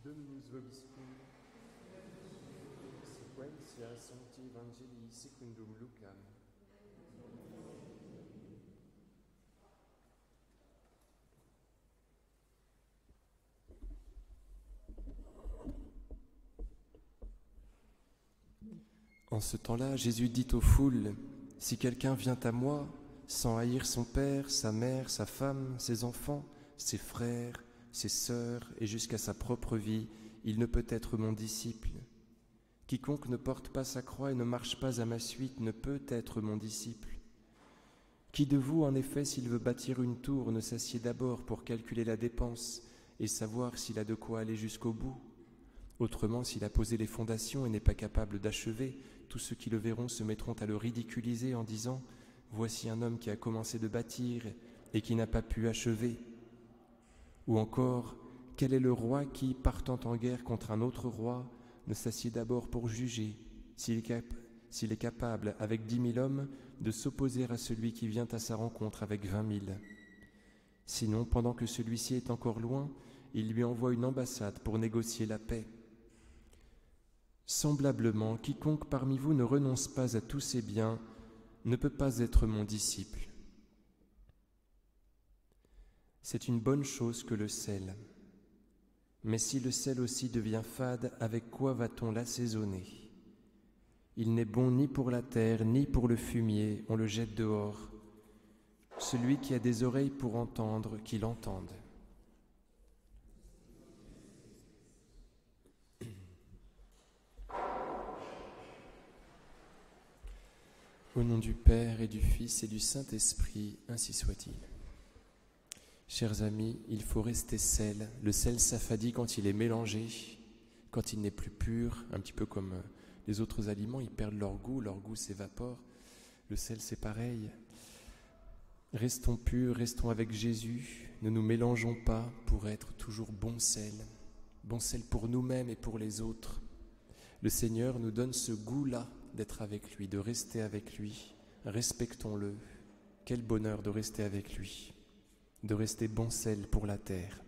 Dominus vobiscum, sequentia Sancti Evangelii secundum Lucam. En ce temps-là, Jésus dit aux foules, « Si quelqu'un vient à moi, sans haïr son père, sa mère, sa femme, ses enfants, ses frères, ses sœurs et jusqu'à sa propre vie, il ne peut être mon disciple. Quiconque ne porte pas sa croix et ne marche pas à ma suite ne peut être mon disciple. Qui de vous, en effet, s'il veut bâtir une tour, ne s'assied d'abord pour calculer la dépense et savoir s'il a de quoi aller jusqu'au bout? Autrement, s'il a posé les fondations et n'est pas capable d'achever, tous ceux qui le verront se mettront à le ridiculiser en disant « Voici un homme qui a commencé de bâtir et qui n'a pas pu achever. » Ou encore, quel est le roi qui, partant en guerre contre un autre roi, ne s'assied d'abord pour juger s'il est capable, avec 10 000 hommes, de s'opposer à celui qui vient à sa rencontre avec 20 000. Sinon, pendant que celui-ci est encore loin, il lui envoie une ambassade pour négocier la paix. Semblablement, quiconque parmi vous ne renonce pas à tous ses biens ne peut pas être mon disciple. C'est une bonne chose que le sel. Mais si le sel aussi devient fade, avec quoi va-t-on l'assaisonner? Il n'est bon ni pour la terre, ni pour le fumier, on le jette dehors. Celui qui a des oreilles pour entendre, qu'il entende. Au nom du Père et du Fils et du Saint-Esprit, ainsi soit-il. Chers amis, il faut rester sel. Le sel s'affadit quand il est mélangé, quand il n'est plus pur, un petit peu comme les autres aliments, ils perdent leur goût s'évapore. Le sel, c'est pareil. Restons purs, restons avec Jésus, ne nous mélangeons pas pour être toujours bon sel pour nous-mêmes et pour les autres. Le Seigneur nous donne ce goût-là d'être avec lui, de rester avec lui. Respectons-le. Quel bonheur de rester avec lui, de rester bon sel pour la terre.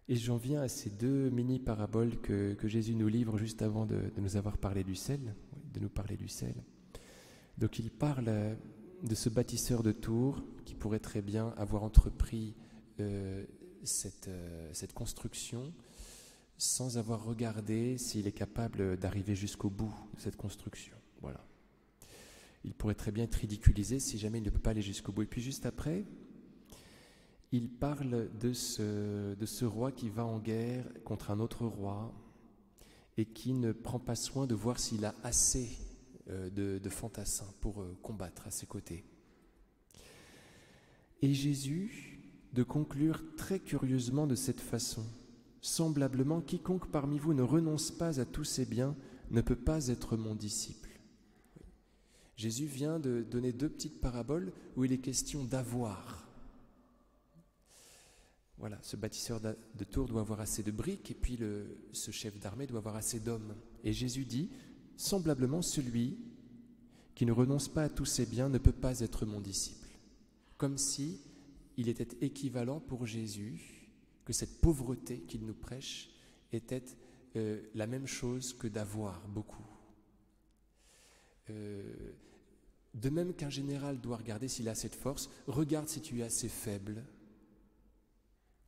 Et j'en viens à ces deux mini-paraboles que Jésus nous livre juste avant de nous avoir parlé du sel, de nous parler du sel. Donc il parle de ce bâtisseur de tours qui pourrait très bien avoir entrepris cette construction sans avoir regardé s'il est capable d'arriver jusqu'au bout de cette construction. Voilà. Il pourrait très bien être ridiculisé si jamais il ne peut pas aller jusqu'au bout. Et puis juste après, il parle de ce roi qui va en guerre contre un autre roi et qui ne prend pas soin de voir s'il a assez de fantassins pour combattre à ses côtés. Et Jésus de conclure très curieusement de cette façon. Semblablement, quiconque parmi vous ne renonce pas à tous ses biens ne peut pas être mon disciple. Jésus vient de donner deux petites paraboles où il est question d'avoir. Voilà, ce bâtisseur de tours doit avoir assez de briques et puis ce chef d'armée doit avoir assez d'hommes. Et Jésus dit, semblablement, celui qui ne renonce pas à tous ses biens ne peut pas être mon disciple. Comme si il était équivalent pour Jésus que cette pauvreté qu'il nous prêche était la même chose que d'avoir beaucoup. De même qu'un général doit regarder s'il a assez de force, regarde si tu es assez faible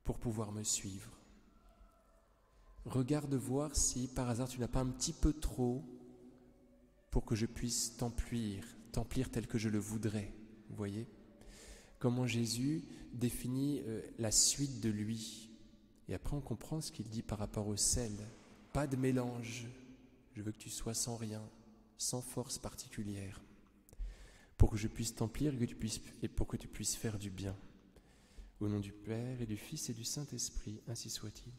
pour pouvoir me suivre. Regarde voir si par hasard tu n'as pas un petit peu trop pour que je puisse t'emplir tel que je le voudrais. Vous voyez comment Jésus définit la suite de lui. Et après on comprend ce qu'il dit par rapport au sel. Pas de mélange. Je veux que tu sois sans rien, sans force particulière, pour que je puisse t'emplir et pour que tu puisses faire du bien. Au nom du Père et du Fils et du Saint-Esprit, ainsi soit-il.